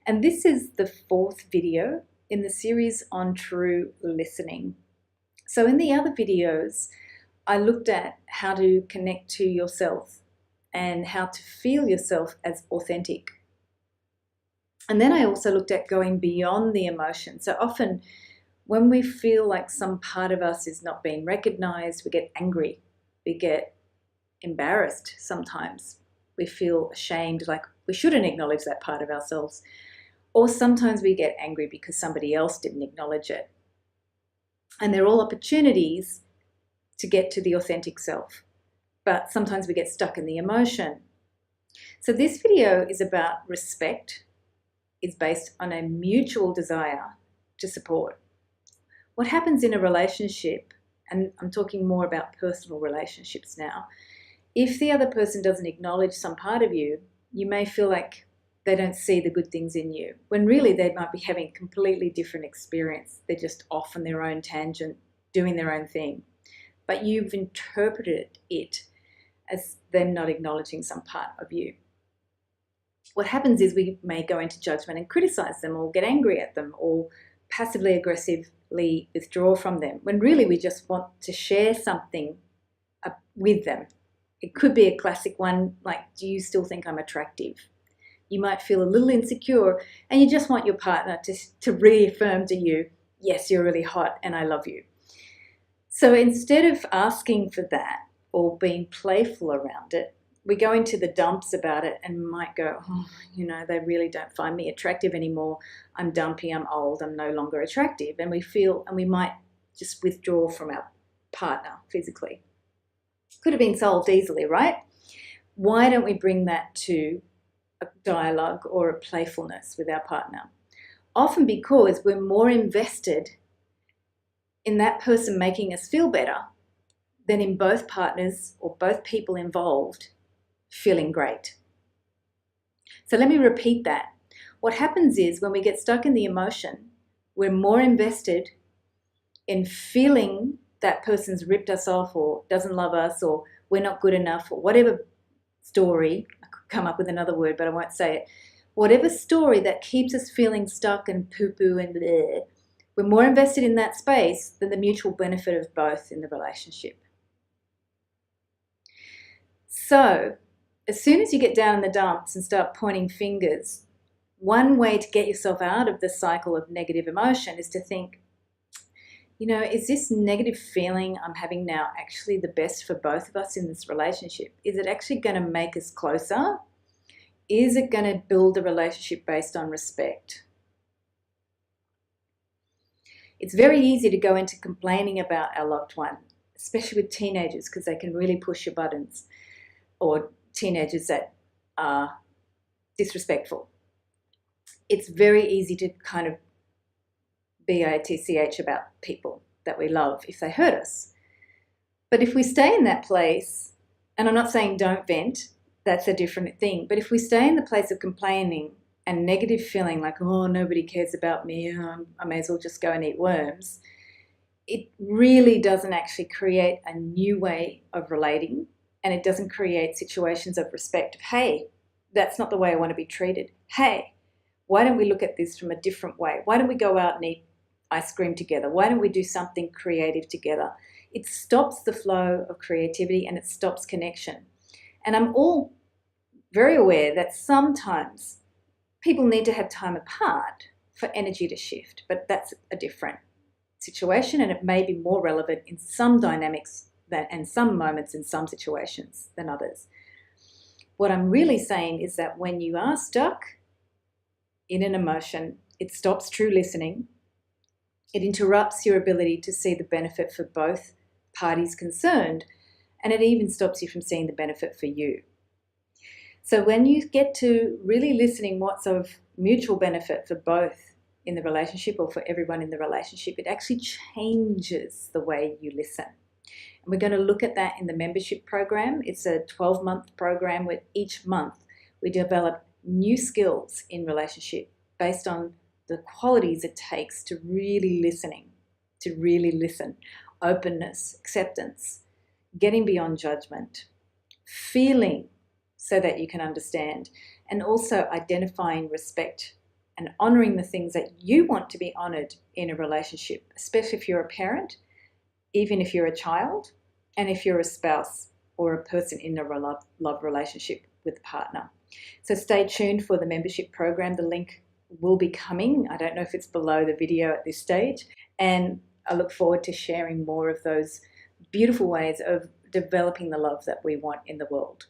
And this is the fourth video in the series on true listening. So in the other videos, I looked at how to connect to yourself and how to feel yourself as authentic. And then I also looked at going beyond the emotion. So often when we feel like some part of us is not being recognized, we get angry, we get embarrassed sometimes. We feel ashamed, like we shouldn't acknowledge that part of ourselves. Or sometimes we get angry because somebody else didn't acknowledge it. And they're all opportunities to get to the authentic self. But sometimes we get stuck in the emotion. So this video is about respect. It's based on a mutual desire to support. What happens in a relationship, and I'm talking more about personal relationships now, if the other person doesn't acknowledge some part of you, you may feel like they don't see the good things in you, when really they might be having a completely different experience. They're just off on their own tangent, doing their own thing. But you've interpreted it as them not acknowledging some part of you. What happens is we may go into judgment and criticize them or get angry at them or passively aggressively withdraw from them, when really we just want to share something with them. It could be a classic one like, do you still think I'm attractive? You might feel a little insecure and you just want your partner to reaffirm to you, yes, you're really hot and I love you. So instead of asking for that or being playful around it, we go into the dumps about it and might go, oh, they really don't find me attractive anymore. I'm dumpy, I'm old, I'm no longer attractive. And we might just withdraw from our partner physically. Could have been solved easily, right? Why don't we bring that to a dialogue or a playfulness with our partner? Often because we're more invested in that person making us feel better than in both partners or both people involved feeling great. So let me repeat that. What happens is when we get stuck in the emotion, we're more invested in feeling that person's ripped us off or doesn't love us or we're not good enough or whatever story. I could come up with another word, but I won't say it. Whatever story that keeps us feeling stuck and poo-poo and bleh, we're more invested in that space than the mutual benefit of both in the relationship. So as soon as you get down in the dumps and start pointing fingers, one way to get yourself out of the cycle of negative emotion is to think, is this negative feeling I'm having now actually the best for both of us in this relationship? Is it actually going to make us closer? Is it going to build a relationship based on respect? It's very easy to go into complaining about our loved one, especially with teenagers, because they can really push your buttons, or teenagers that are disrespectful. It's very easy to kind of bitch about people that we love if they hurt us. But if we stay in that place, and I'm not saying don't vent, that's a different thing, but if we stay in the place of complaining and negative feeling like, oh, nobody cares about me, I may as well just go and eat worms, it really doesn't actually create a new way of relating, and it doesn't create situations of respect of, hey, that's not the way I want to be treated. Hey, why don't we look at this from a different way? Why don't we go out and eat ice cream together? Why don't we do something creative together? It stops the flow of creativity and it stops connection. And I'm all very aware that sometimes people need to have time apart for energy to shift, but that's a different situation and it may be more relevant in some dynamics and some moments in some situations than others. What I'm really saying is that when you are stuck in an emotion, it stops true listening. It interrupts your ability to see the benefit for both parties concerned, and it even stops you from seeing the benefit for you. So when you get to really listening what's of mutual benefit for both in the relationship or for everyone in the relationship, it actually changes the way you listen. And we're going to look at that in the membership program. It's a 12-month program where each month we develop new skills in relationship based on the qualities it takes to really listen, openness, acceptance, getting beyond judgment, feeling so that you can understand, and also identifying respect and honouring the things that you want to be honoured in a relationship, especially if you're a parent, even if you're a child, and if you're a spouse or a person in a love relationship with a partner. So stay tuned for the membership program. The link will be coming. I don't know if it's below the video at this stage. And I look forward to sharing more of those beautiful ways of developing the love that we want in the world.